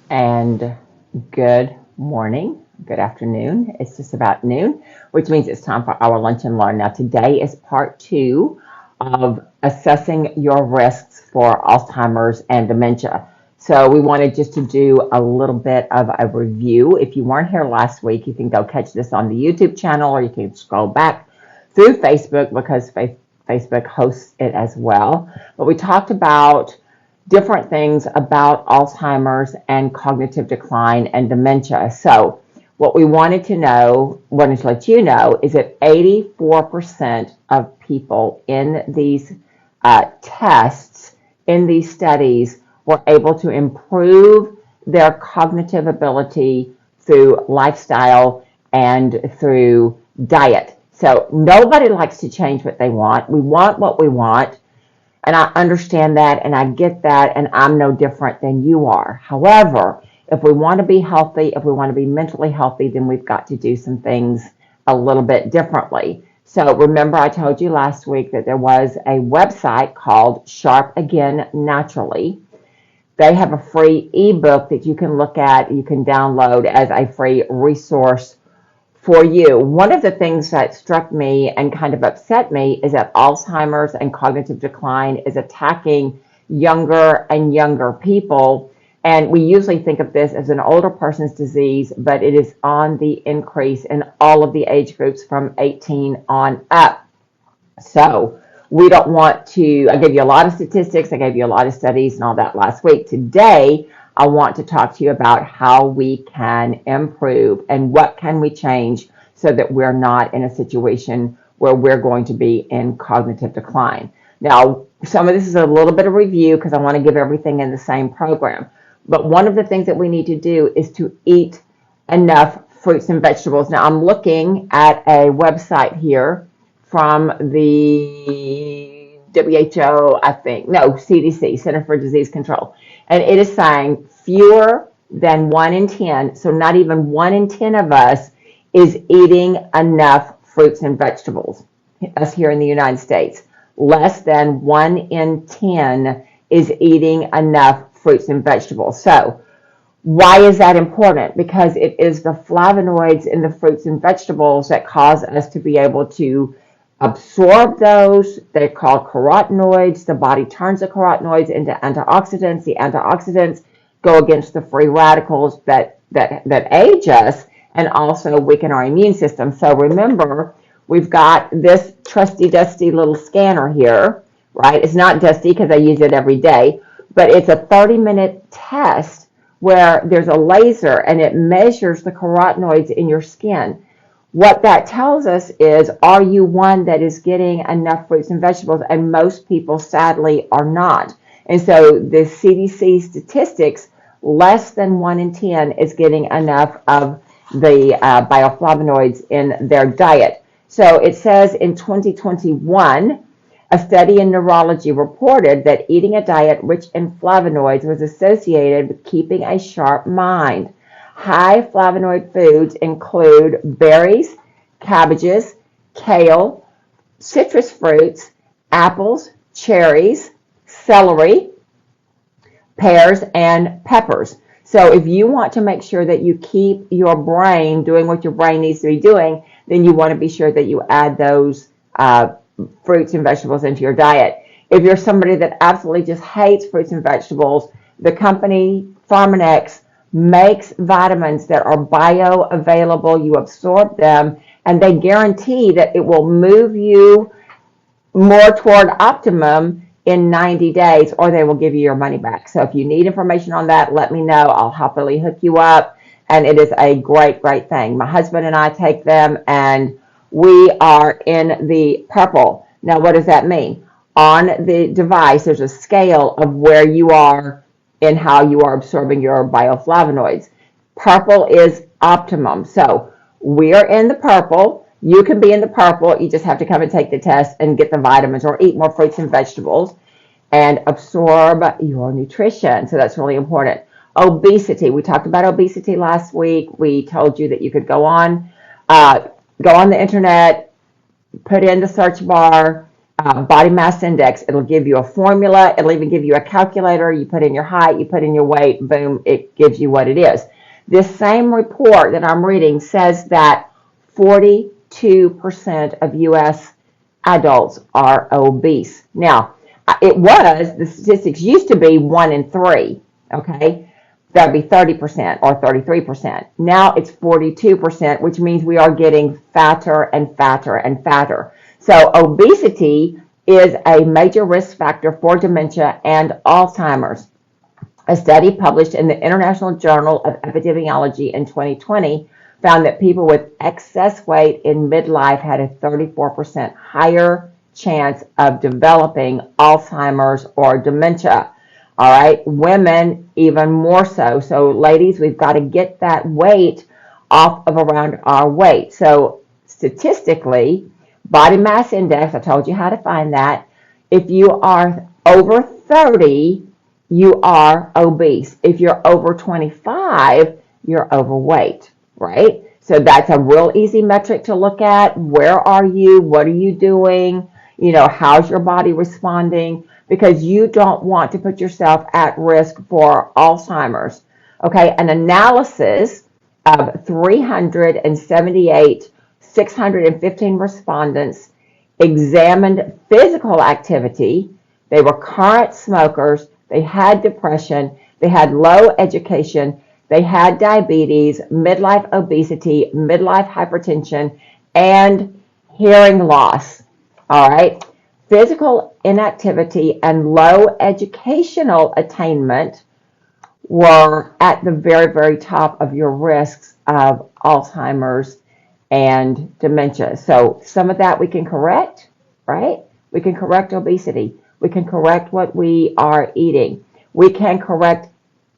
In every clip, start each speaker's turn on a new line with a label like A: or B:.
A: And good morning, good afternoon. It's just about noon, which means it's time for our lunch and learn. Now, today is part two of assessing your risks for Alzheimer's and dementia. So, we wanted just to do a little bit of a review. If you weren't here last week, you can go catch this on the YouTube channel, or you can scroll back through Facebook because Facebook hosts it as well. But we talked about different things about Alzheimer's and cognitive decline and dementia. So, what we wanted to let you know, is that 84% of people in these tests, in these studies, were able to improve their cognitive ability through lifestyle and through diet. So, nobody likes to change what they want. We want what we want. And I understand that and I get that, and I'm no different than you are. However, if we want to be healthy, if we want to be mentally healthy, then we've got to do some things a little bit differently. So remember, I told you last week that there was a website called Sharp Again Naturally. They have a free ebook that you can look at, you can download as a free resource for you. One of the things that struck me and kind of upset me is that Alzheimer's and cognitive decline is attacking younger and younger people. And we usually think of this as an older person's disease, but it is on the increase in all of the age groups from 18 on up. So we don't want to, I gave you a lot of statistics, I gave you a lot of studies and all that last week. Today, I want to talk to you about how we can improve and what can we change so that we're not in a situation where we're going to be in cognitive decline. Now, some of this is a little bit of review because I want to give everything in the same program. But one of the things that we need to do is to eat enough fruits and vegetables. Now, I'm looking at a website here from the WHO, I think, no, CDC, Center for Disease Control. And it is saying fewer than 1 in 10, so not even 1 in 10 of us is eating enough fruits and vegetables, us here in the United States. Less than 1 in 10 is eating enough fruits and vegetables. So, why is that important? Because it is the flavonoids in the fruits and vegetables that cause us to be able to absorb those. They're called carotenoids. The body turns the carotenoids into antioxidants. The antioxidants go against the free radicals that age us and also weaken our immune system. So remember, we've got this trusty dusty little scanner here, right? It's not dusty because I use it every day, but it's a 30-minute test where there's a laser and it measures the carotenoids in your skin. What that tells us is, are you one that is getting enough fruits and vegetables? And most people, sadly, are not. And so the CDC statistics, less than 1 in 10 is getting enough of the bioflavonoids in their diet. So it says in 2021, a study in neurology reported that eating a diet rich in flavonoids was associated with keeping a sharp mind. High flavonoid foods include berries, cabbages, kale, citrus fruits, apples, cherries, celery, pears, and peppers. So if you want to make sure that you keep your brain doing what your brain needs to be doing, then you want to be sure that you add those fruits and vegetables into your diet. If you're somebody that absolutely just hates fruits and vegetables, the company Pharmanex makes vitamins that are bioavailable. You absorb them, and they guarantee that it will move you more toward optimum in 90 days, or they will give you your money back. So if you need information on that, let me know. I'll happily hook you up, and it is a great, great thing. My husband and I take them, and we are in the purple. Now, what does that mean? On the device, there's a scale of where you are in how you are absorbing your bioflavonoids. Purple is optimum. So we are in the purple. You can be in the purple. You just have to come and take the test and get the vitamins or eat more fruits and vegetables and absorb your nutrition. So that's really important. Obesity. We talked about obesity last week. We told you that you could go on the internet, put in the search bar body mass index. It'll give you a formula. It'll even give you a calculator. You put in your height, you put in your weight, boom, it gives you what it is. This same report that I'm reading says that 42% of U.S. adults are obese. Now, the statistics used to be 1 in 3, okay? That would be 30% or 33%. Now it's 42%, which means we are getting fatter and fatter and fatter. So obesity is a major risk factor for dementia and Alzheimer's. A study published in the International Journal of Epidemiology in 2020 found that people with excess weight in midlife had a 34% higher chance of developing Alzheimer's or dementia. All right, women even more so. So ladies, we've got to get that weight off of around our weight. So statistically, body mass index, I told you how to find that. If you are over 30, you are obese. If you're over 25, you're overweight, right? So that's a real easy metric to look at. Where are you? What are you doing? How's your body responding? Because you don't want to put yourself at risk for Alzheimer's. Okay, an analysis of 378 615 respondents examined physical activity. They were current smokers. They had depression. They had low education. They had diabetes, midlife obesity, midlife hypertension, and hearing loss. All right. Physical inactivity and low educational attainment were at the very, very top of your risks of Alzheimer's and dementia. So some of that we can correct, right? We can correct obesity. We can correct what we are eating. We can correct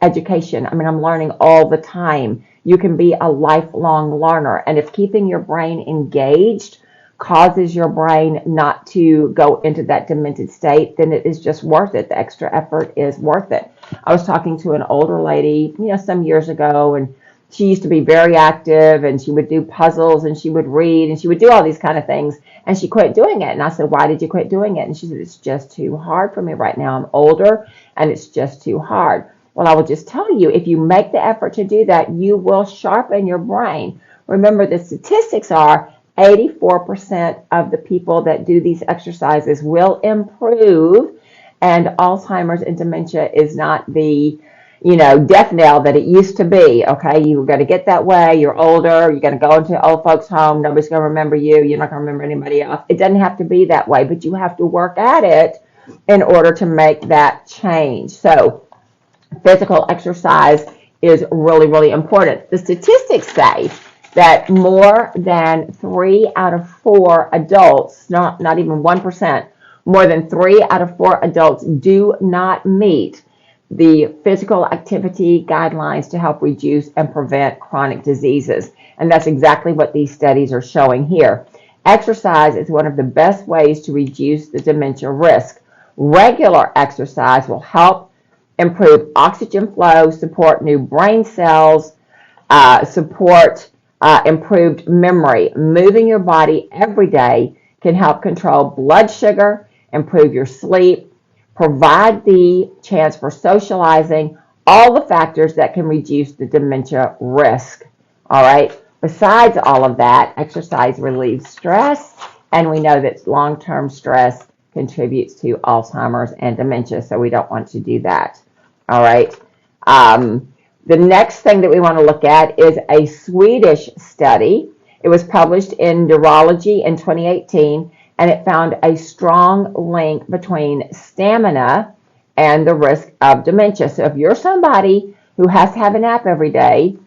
A: education. I mean, I'm learning all the time. You can be a lifelong learner. And if keeping your brain engaged causes your brain not to go into that demented state, then it is just worth it. The extra effort is worth it. I was talking to an older lady, some years ago, and she used to be very active, and she would do puzzles, and she would read, and she would do all these kind of things, and she quit doing it. And I said, why did you quit doing it? And she said, it's just too hard for me right now. I'm older, and it's just too hard. Well, I will just tell you, if you make the effort to do that, you will sharpen your brain. Remember, the statistics are 84% of the people that do these exercises will improve, and Alzheimer's and dementia is not the death knell that it used to be. Okay, you got to get that way. You're older. You're going to go into old folks' home. Nobody's going to remember you. You're not going to remember anybody else. It doesn't have to be that way, but you have to work at it in order to make that change. So physical exercise is really, really important. The statistics say that more than 3 out of 4 adults, not even 1%, more than 3 out of 4 adults do not meet the physical activity guidelines to help reduce and prevent chronic diseases. And that's exactly what these studies are showing here. Exercise is one of the best ways to reduce the dementia risk. Regular exercise will help improve oxygen flow, support new brain cells, support improved memory. Moving your body every day can help control blood sugar, improve your sleep, provide the chance for socializing, all the factors that can reduce the dementia risk. All right. Besides all of that, exercise relieves stress, and we know that long-term stress contributes to Alzheimer's and dementia, so we don't want to do that. All right. The next thing that we want to look at is a Swedish study. It was published in Neurology in 2018, and it found a strong link between stamina and the risk of dementia. So if you're somebody who has to have a nap every day,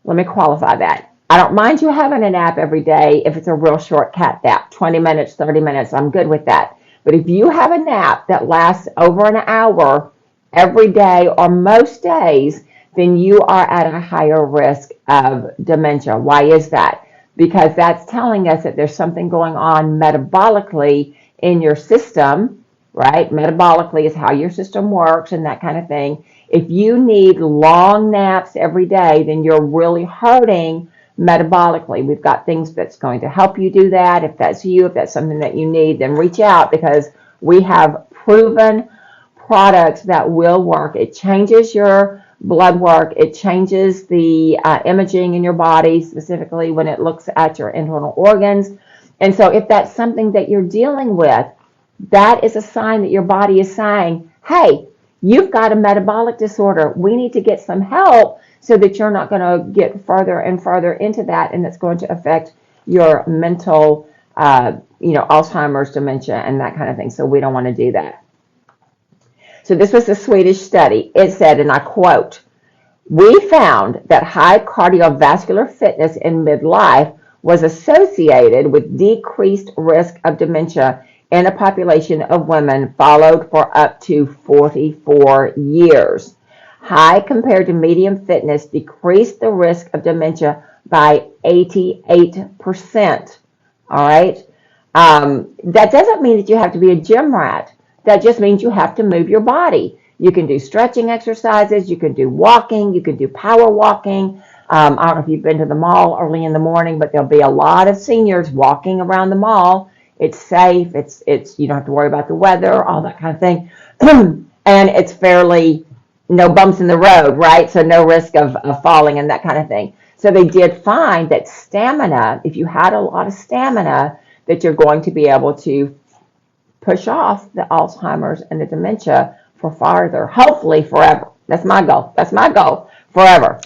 A: let me qualify that. I don't mind you having a nap every day if it's a real short cat nap, 20 minutes, 30 minutes, I'm good with that. But if you have a nap that lasts over an hour every day or most days, then you are at a higher risk of dementia. Why is that? Because that's telling us that there's something going on metabolically in your system, right? Metabolically is how your system works and that kind of thing. If you need long naps every day, then you're really hurting metabolically. We've got things that's going to help you do that. If that's you, if that's something that you need, then reach out, because we have proven products that will work. It changes your blood work. It changes the imaging in your body, specifically when it looks at your internal organs. And so if that's something that you're dealing with, that is a sign that your body is saying, hey, you've got a metabolic disorder. We need to get some help, so that you're not going to get further and further into that, and it's going to affect your mental, Alzheimer's, dementia, and that kind of thing. So we don't want to do that. So this was a Swedish study. It said, and I quote, "We found that high cardiovascular fitness in midlife was associated with decreased risk of dementia in a population of women followed for up to 44 years. High compared to medium fitness decreased the risk of dementia by 88%. All right. That doesn't mean that you have to be a gym rat. That just means you have to move your body. You can do stretching exercises. You can do walking. You can do power walking. I don't know if you've been to the mall early in the morning, but there'll be a lot of seniors walking around the mall. It's safe. It's you don't have to worry about the weather, all that kind of thing. And it's fairly no bumps in the road, right? So no risk of falling and that kind of thing. So they did find that stamina, if you had a lot of stamina, that you're going to be able to push off the Alzheimer's and the dementia for farther, hopefully forever. That's my goal. That's my goal, forever.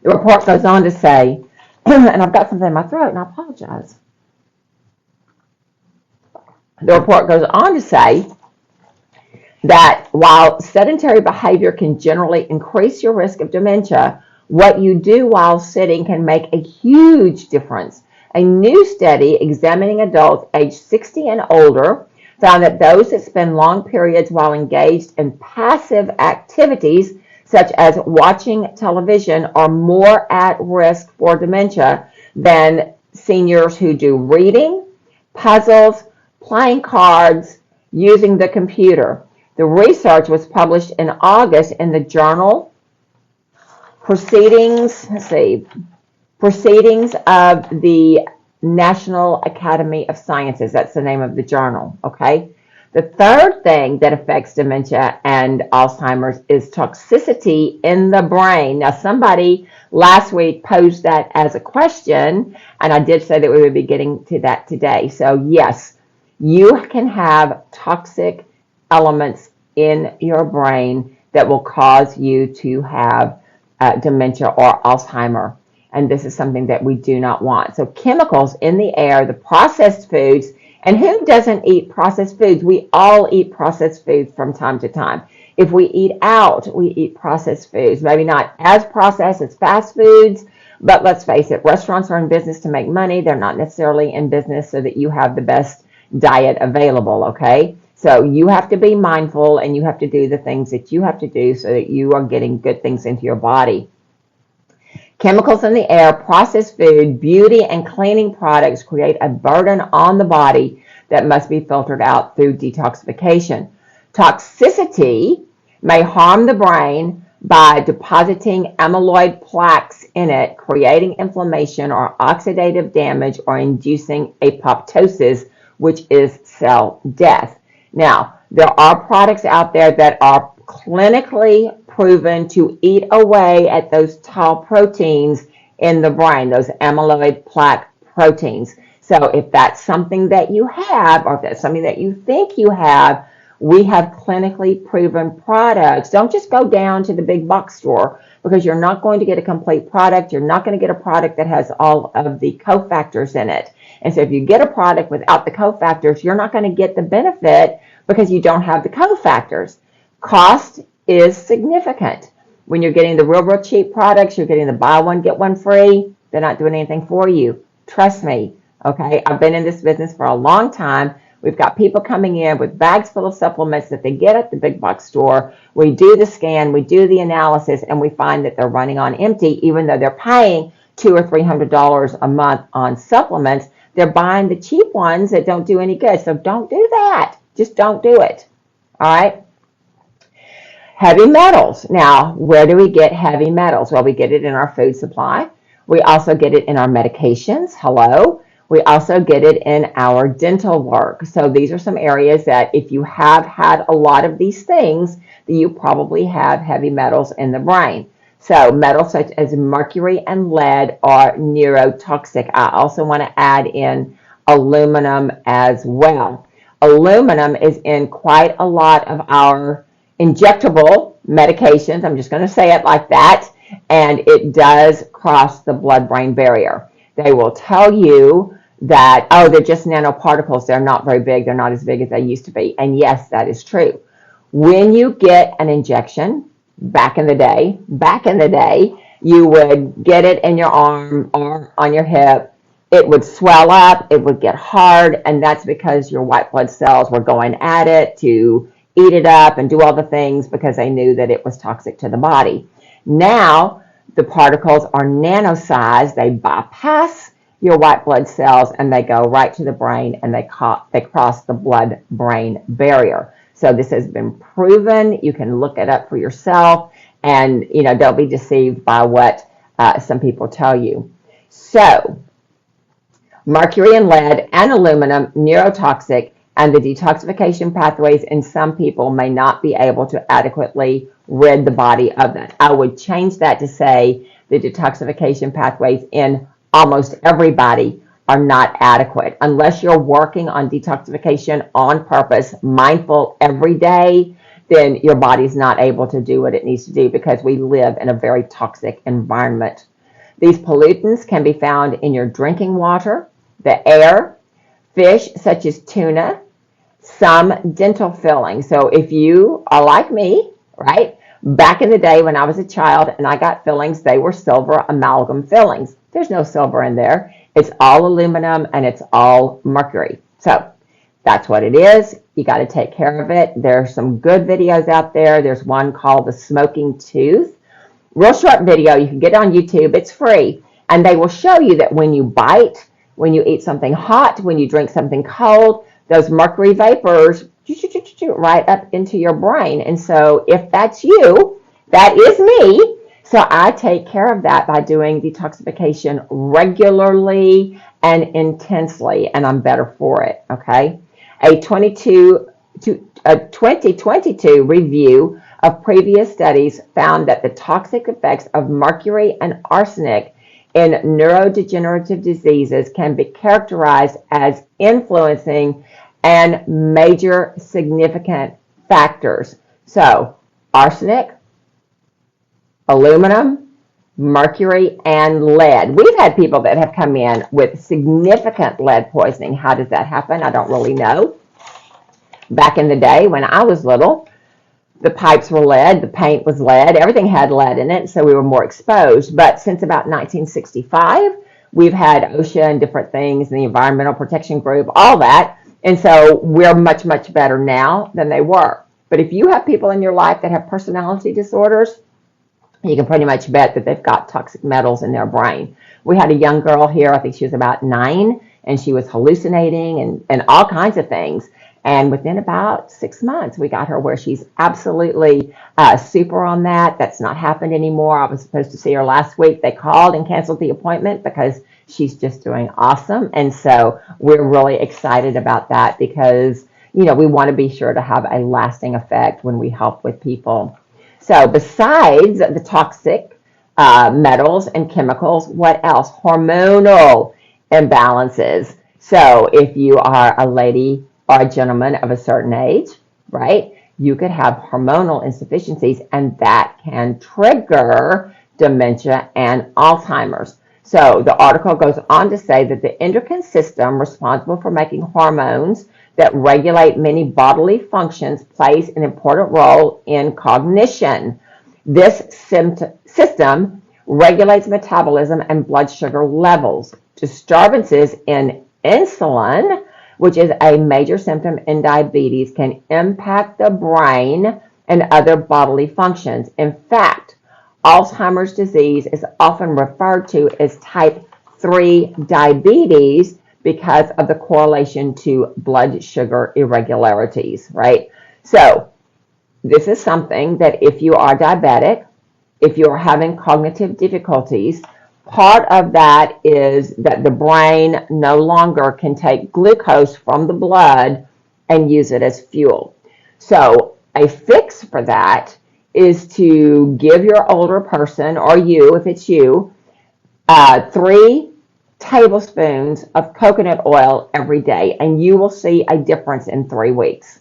A: The report goes on to say, and I've got something in my throat, and I apologize. The report goes on to say that while sedentary behavior can generally increase your risk of dementia, what you do while sitting can make a huge difference. A new study examining adults aged 60 and older found that those that spend long periods while engaged in passive activities, such as watching television, are more at risk for dementia than seniors who do reading, puzzles, playing cards, using the computer. The research was published in August in the journal Proceedings of the National Academy of Sciences. That's the name of the journal, okay? The third thing that affects dementia and Alzheimer's is toxicity in the brain. Now, somebody last week posed that as a question, and I did say that we would be getting to that today. So, yes, you can have toxic elements in your brain that will cause you to have dementia or Alzheimer. And this is something that we do not want. So chemicals in the air, the processed foods, and who doesn't eat processed foods? We all eat processed foods from time to time. If we eat out, we eat processed foods. Maybe not as processed as fast foods, but let's face it, restaurants are in business to make money. They're not necessarily in business so that you have the best diet available, okay? So you have to be mindful, and you have to do the things that you have to do so that you are getting good things into your body. Chemicals in the air, processed food, beauty, and cleaning products create a burden on the body that must be filtered out through detoxification. Toxicity may harm the brain by depositing amyloid plaques in it, creating inflammation or oxidative damage, or inducing apoptosis, which is cell death. Now, there are products out there that are clinically proven to eat away at those tau proteins in the brain, those amyloid plaque proteins. So if that's something that you have, or if that's something that you think you have, we have clinically proven products. Don't just go down to the big box store, because you're not going to get a complete product. You're not going to get a product that has all of the cofactors in it. And so if you get a product without the cofactors, you're not going to get the benefit because you don't have the cofactors. Cost is significant. When you're getting the real cheap products, you're getting the buy one, get one free. They're not doing anything for you. Trust me, okay? I've been in this business for a long time. We've got people coming in with bags full of supplements that they get at the big box store. We do the scan, we do the analysis, and we find that they're running on empty, even though they're paying $200 or $300 a month on supplements. They're buying the cheap ones that don't do any good. So don't do that. Just don't do it. All right? Heavy metals. Now, where do we get heavy metals? Well, we get it in our food supply. We also get it in our medications. Hello. We also get it in our dental work. So these are some areas that if you have had a lot of these things, then you probably have heavy metals in the brain. So metals such as mercury and lead are neurotoxic. I also want to add in aluminum as well. Aluminum is in quite a lot of our injectable medications. I'm just going to say it like that. And it does cross the blood-brain barrier. They will tell you that, oh, they're just nanoparticles. They're not very big. They're not as big as they used to be. And yes, that is true. When you get an injection, back in the day, you would get it in your arm or on your hip. It would swell up, it would get hard, and that's because your white blood cells were going at it to eat it up and do all the things because they knew that it was toxic to the body. Now, the particles are nano-sized. They bypass your white blood cells and they go right to the brain and they cross the blood-brain barrier. So this has been proven. You can look it up for yourself, and don't be deceived by what some people tell you. So mercury and lead and aluminum, neurotoxic, and the detoxification pathways in some people may not be able to adequately rid the body of that. I would change that to say the detoxification pathways in almost everybody are not adequate. Unless you're working on detoxification on purpose, mindful every day, then your body's not able to do what it needs to do because we live in a very toxic environment. These pollutants can be found in your drinking water, the air, fish such as tuna, some dental fillings. So if you are like me, right, back in the day when I was a child and I got fillings, they were silver amalgam fillings. There's no silver in there. It's all aluminum and it's all mercury. So that's what it is. You got to take care of it. There's some good videos out there. There's one called The Smoking Tooth. Real short video. You can get it on YouTube. It's free. And they will show you that when you bite, when you eat something hot, when you drink something cold, those mercury vapors right up into your brain. And so if that's you, that is me. So I take care of that by doing detoxification regularly and intensely, and I'm better for it, okay? A 2022 review of previous studies found that the toxic effects of mercury and arsenic in neurodegenerative diseases can be characterized as influencing and major significant factors. So arsenic, aluminum, mercury, and lead. We've had people that have come in with significant lead poisoning. How does that happen? I don't really know. Back in the day when I was little, the pipes were lead, the paint was lead, everything had lead in it, so we were more exposed. But since about 1965, we've had OSHA and different things, and the Environmental Protection Group, all that, and so we're much, much better now than they were. But if you have people in your life that have personality disorders, you can pretty much bet that they've got toxic metals in their brain. We had a young girl here, I think she was about 9, and she was hallucinating and all kinds of things. And within about 6 months, we got her where she's absolutely super on that. That's not happened anymore. I was supposed to see her last week. They called and canceled the appointment because she's just doing awesome. And so we're really excited about that because, we want to be sure to have a lasting effect when we help with people. So besides the toxic metals and chemicals, what else? Hormonal imbalances. So if you are a lady or a gentleman of a certain age, right, you could have hormonal insufficiencies, and that can trigger dementia and Alzheimer's. So the article goes on to say that the endocrine system responsible for making hormones that regulate many bodily functions plays an important role in cognition. This system regulates metabolism and blood sugar levels. Disturbances in insulin, which is a major symptom in diabetes, can impact the brain and other bodily functions. In fact, Alzheimer's disease is often referred to as type 3 diabetes because of the correlation to blood sugar irregularities, right? So this is something that if you are diabetic, if you're having cognitive difficulties, Part of that is that the brain no longer can take glucose from the blood and use it as fuel. So a fix for that is to give your older person, or you, if it's you, 3 tablespoons of coconut oil every day, and you will see a difference in 3 weeks.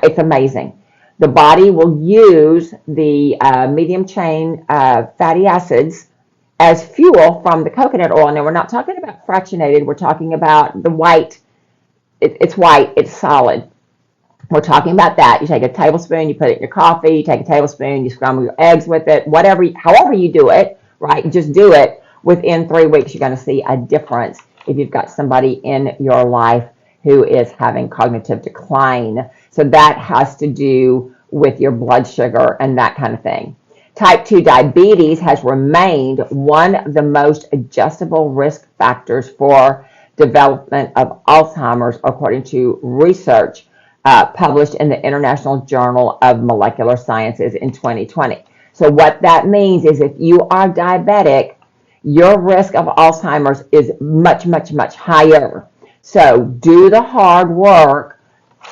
A: It's amazing. The body will use the medium chain fatty acids as fuel from the coconut oil. Now, we're not talking about fractionated. We're talking about the white. It's white. It's solid. We're talking about that. You take a tablespoon, you put it in your coffee, you take a tablespoon, you scramble your eggs with it, whatever, however you do it, right? Just do it. Within 3 weeks, you're going to see a difference if you've got somebody in your life who is having cognitive decline. So that has to do with your blood sugar and that kind of thing. Type 2 diabetes has remained one of the most adjustable risk factors for development of Alzheimer's, according to research published in the International Journal of Molecular Sciences in 2020. So what that means is if you are diabetic, your risk of Alzheimer's is much, much, much higher. So do the hard work,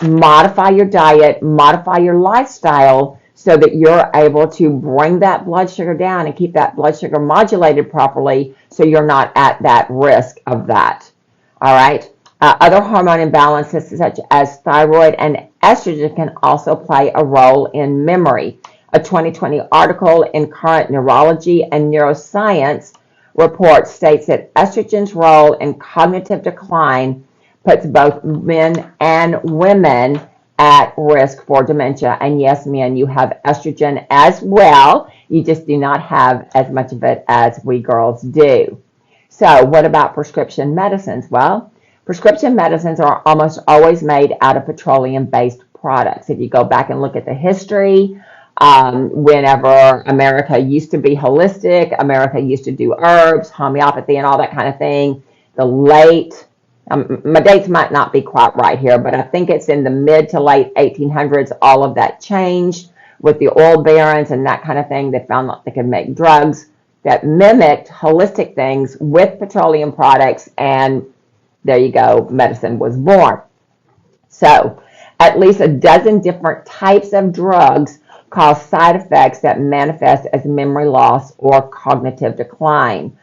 A: modify your diet, modify your lifestyle so that you're able to bring that blood sugar down and keep that blood sugar modulated properly so you're not at that risk of that. All right. Other hormone imbalances such as thyroid and estrogen can also play a role in memory. A 2020 article in Current Neurology and Neuroscience report states that estrogen's role in cognitive decline puts both men and women at risk for dementia. And yes, men, you have estrogen as well. You just do not have as much of it as we girls do. So what about prescription medicines? Well, prescription medicines are almost always made out of petroleum-based products. If you go back and look at the history, whenever America used to be holistic, America used to do herbs, homeopathy, and all that kind of thing. The late, my dates might not be quite right here, but I think it's in the mid to late 1800s, all of that changed with the oil barons and that kind of thing. They found that they could make drugs that mimicked holistic things with petroleum products, and there you go, medicine was born. So at least a dozen different types of drugs cause side effects that manifest as memory loss or cognitive decline.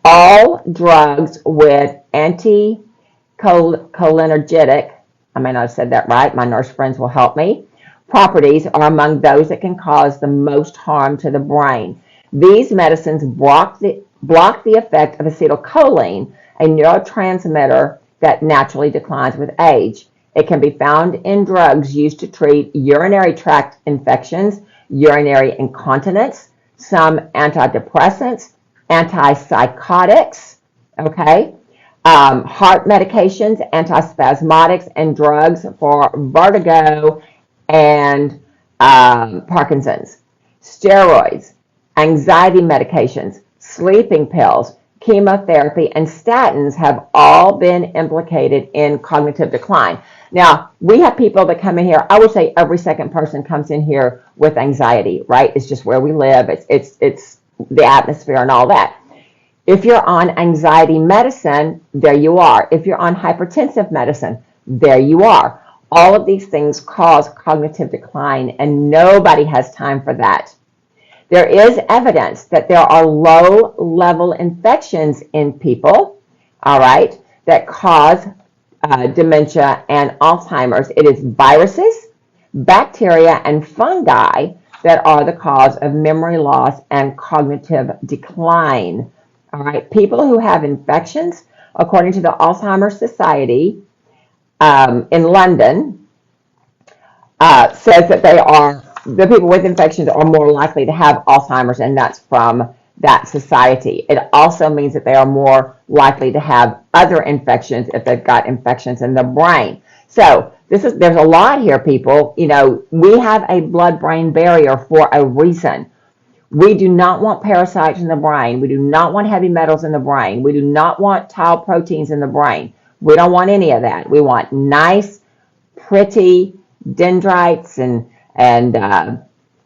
A: All drugs with anticholinergic, I may not have said that right, my nurse friends will help me, properties are among those that can cause the most harm to the brain. These medicines block the effect of acetylcholine, a neurotransmitter that naturally declines with age. It can be found in drugs used to treat urinary tract infections, urinary incontinence, some antidepressants, antipsychotics, okay, heart medications, antispasmodics, and drugs for vertigo and Parkinson's, steroids, anxiety medications, sleeping pills, chemotherapy, and statins have all been implicated in cognitive decline. Now, we have people that come in here, I would say every second person comes in here with anxiety, right? It's just where we live. It's the atmosphere and all that. If you're on anxiety medicine, there you are. If you're on hypertensive medicine, there you are. All of these things cause cognitive decline, and nobody has time for that. There is evidence that there are low-level infections in people, all right, that cause dementia and Alzheimer's. It is viruses, bacteria, and fungi that are the cause of memory loss and cognitive decline. All right, people who have infections, according to the Alzheimer's Society in London, says that the people with infections are more likely to have Alzheimer's, and that's from that society. It also means that they are more likely to have other infections if they've got infections in the brain. So there's a lot here, people. You know, we have a blood-brain barrier for a reason. We do not want parasites in the brain. We do not want heavy metals in the brain. We do not want tau proteins in the brain. We don't want any of that. We want nice, pretty dendrites and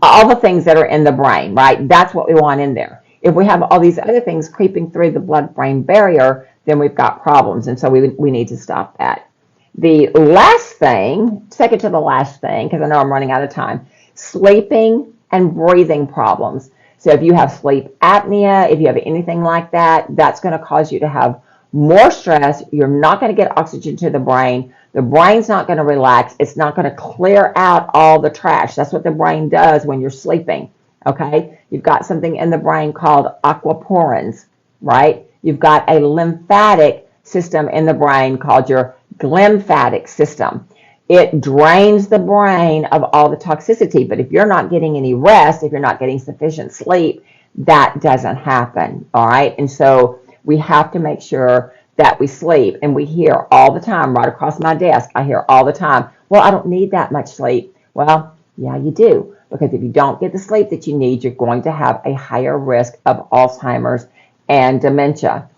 A: all the things that are in the brain, right? That's what we want in there. If we have all these other things creeping through the blood-brain barrier, then we've got problems, and so we need to stop that. The last thing, second to the last thing, because I know I'm running out of time, sleeping and breathing problems. So if you have sleep apnea, if you have anything like that, that's going to cause you to have more stress. You're not going to get oxygen to the brain. The brain's not going to relax. It's not going to clear out all the trash. That's what the brain does when you're sleeping, okay? You've got something in the brain called aquaporins, right? You've got a lymphatic system in the brain called your glymphatic system. It drains the brain of all the toxicity, but if you're not getting any rest, if you're not getting sufficient sleep, that doesn't happen, all right? And so we have to make sure that we sleep, and we hear all the time, right across my desk, I hear all the time, well, I don't need that much sleep. Well, yeah, you do, because if you don't get the sleep that you need, you're going to have a higher risk of Alzheimer's and dementia.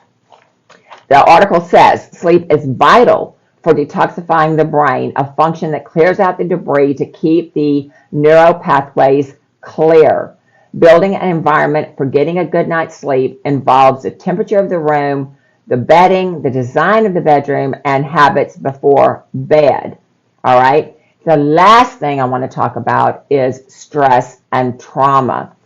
A: The article says sleep is vital for detoxifying the brain, a function that clears out the debris to keep the neural pathways clear. Building an environment for getting a good night's sleep involves the temperature of the room, the bedding, the design of the bedroom, and habits before bed. All right? The last thing I want to talk about is stress and trauma.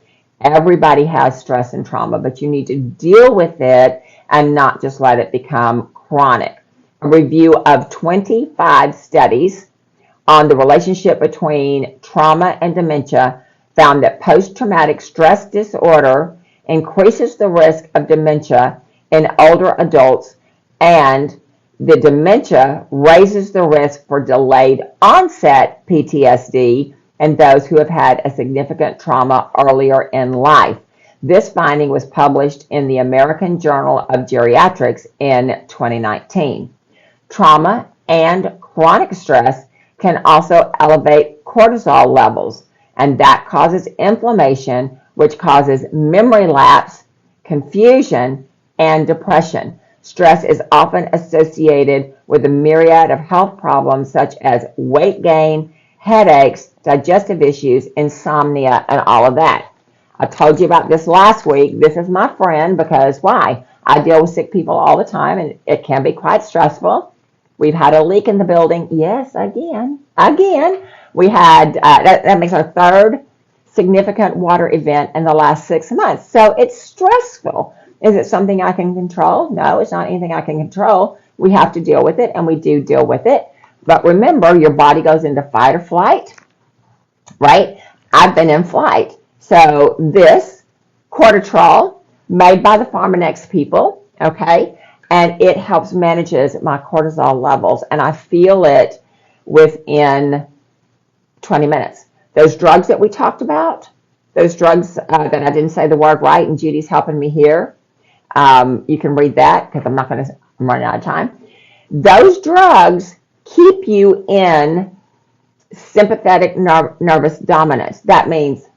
A: Everybody has stress and trauma, but you need to deal with it and not just let it become chronic. A review of 25 studies on the relationship between trauma and dementia found that post-traumatic stress disorder increases the risk of dementia in older adults, and the dementia raises the risk for delayed onset PTSD in those who have had a significant trauma earlier in life. This finding was published in the American Journal of Geriatrics in 2019. Trauma and chronic stress can also elevate cortisol levels, and that causes inflammation, which causes memory lapse, confusion, and depression. Stress is often associated with a myriad of health problems such as weight gain, headaches, digestive issues, insomnia, and all of that. I told you about this last week. This is my friend because why? I deal with sick people all the time, and it can be quite stressful. We've had a leak in the building. Yes, again. We had, that makes our third significant water event in the last 6 months. So it's stressful. Is it something I can control? No, it's not anything I can control. We have to deal with it, and we do deal with it. But remember, your body goes into fight or flight, right? I've been in flight. So this cortisol, made by the Pharmanex people, okay, and it helps manages my cortisol levels, and I feel it within 20 minutes. Those drugs that we talked about, those drugs that I didn't say the word right, and Judy's helping me here. You can read that because I'm running out of time. Those drugs keep you in sympathetic nervous dominance. That means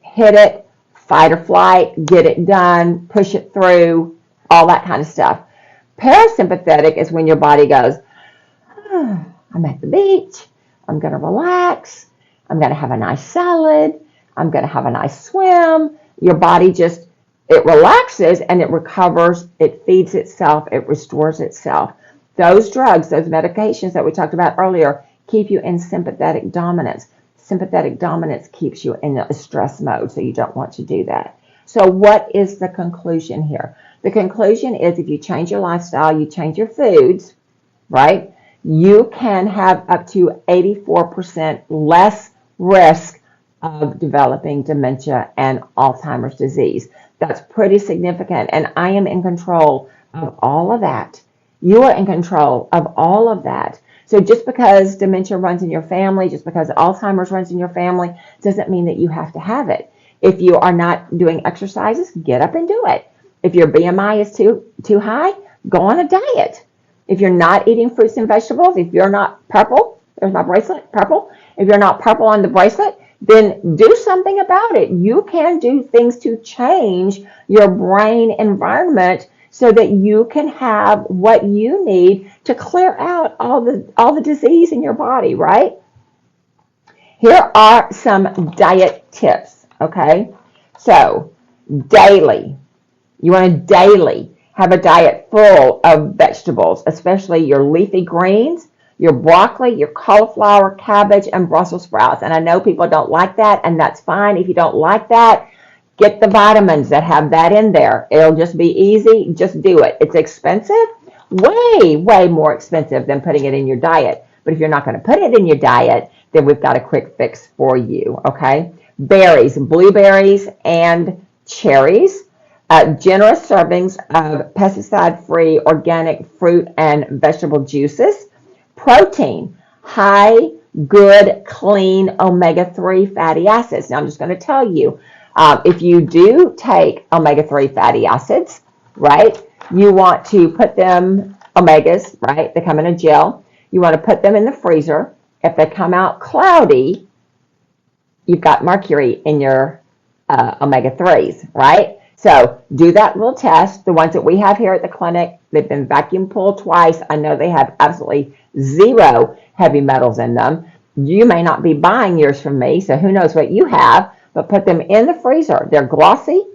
A: hit it, fight or flight, get it done, push it through, all that kind of stuff. Parasympathetic is when your body goes, oh, I'm at the beach, I'm going to relax, I'm going to have a nice salad, I'm going to have a nice swim. Your body just, it relaxes and it recovers, it feeds itself, it restores itself. Those drugs, those medications that we talked about earlier, keep you in sympathetic dominance. Sympathetic dominance keeps you in a stress mode, so you don't want to do that. So what is the conclusion here? The conclusion is if you change your lifestyle, you change your foods, right? You can have up to 84% less risk of developing dementia and Alzheimer's disease. That's pretty significant, and I am in control of all of that. You are in control of all of that. So just because dementia runs in your family, just because Alzheimer's runs in your family, doesn't mean that you have to have it. If you are not doing exercises, get up and do it. If your BMI is too high, go on a diet. If you're not eating fruits and vegetables, if you're not purple, there's my bracelet, purple. If you're not purple on the bracelet, then do something about it. You can do things to change your brain environment so that you can have what you need to clear out all the disease in your body, right? Here are some diet tips, okay? So, daily, You want to daily have a diet full of vegetables, especially your leafy greens, your broccoli, your cauliflower, cabbage, and Brussels sprouts. And I know people don't like that, and that's fine. If you don't like that, get the vitamins that have that in there. It'll just be easy. Just do it. It's expensive, way, way more expensive than putting it in your diet. But if you're not going to put it in your diet, then we've got a quick fix for you, okay? Berries, blueberries, and cherries. Generous servings of pesticide-free organic fruit and vegetable juices. Protein, high, good, clean omega-3 fatty acids. Now, I'm just going to tell you, if you do take omega-3 fatty acids, right, you want to put them, omegas, right, they come in a gel. You want to put them in the freezer. If they come out cloudy, you've got mercury in your omega-3s, right? So do that little test. The ones that we have here at the clinic, they've been vacuum pulled twice. I know they have absolutely zero heavy metals in them. You may not be buying yours from me, so who knows what you have, but put them in the freezer. They're glossy.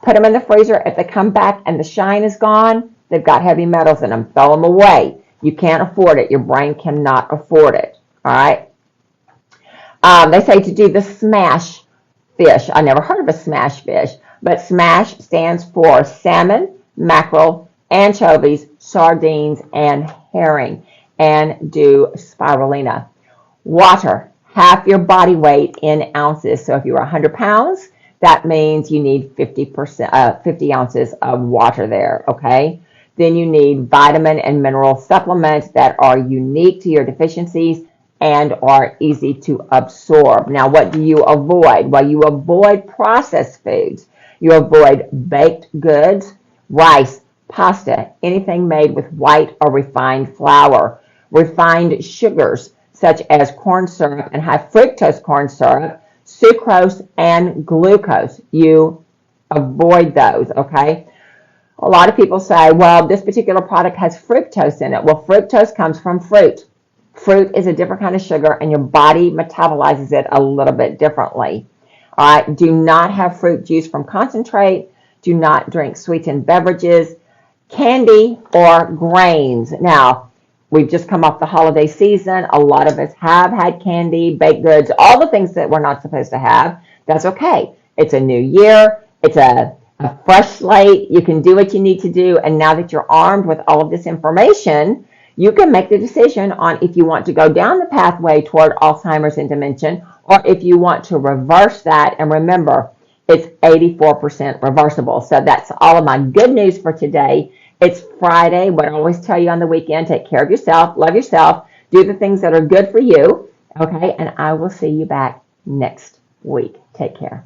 A: Put them in the freezer. If they come back and the shine is gone, they've got heavy metals in them. Throw them away. You can't afford it. Your brain cannot afford it. All right? They say to do the smash fish. I never heard of a smash fish, but SMASH stands for salmon, mackerel, anchovies, sardines, and herring. And do spirulina. Water, half your body weight in ounces. So if you're 100 pounds, that means you need 50 ounces of water there, okay? Then you need vitamin and mineral supplements that are unique to your deficiencies and are easy to absorb. Now, what do you avoid? Well, you avoid processed foods. You avoid baked goods, rice, pasta, anything made with white or refined flour, refined sugars such as corn syrup and high fructose corn syrup, sucrose, and glucose. You avoid those, okay? A lot of people say, well, this particular product has fructose in it. Well, fructose comes from fruit. Fruit is a different kind of sugar, and your body metabolizes it a little bit differently. All right, do not have fruit juice from concentrate. Do not drink sweetened beverages, candy, or grains. Now, we've just come off the holiday season. A lot of us have had candy, baked goods, all the things that we're not supposed to have. That's okay. It's a new year. It's a fresh slate. You can do what you need to do. And now that you're armed with all of this information, you can make the decision on if you want to go down the pathway toward Alzheimer's and dementia, or if you want to reverse that. And remember, it's 84% reversible. So that's all of my good news for today. It's Friday. What I always tell you on the weekend, take care of yourself, love yourself, do the things that are good for you. Okay, and I will see you back next week. Take care.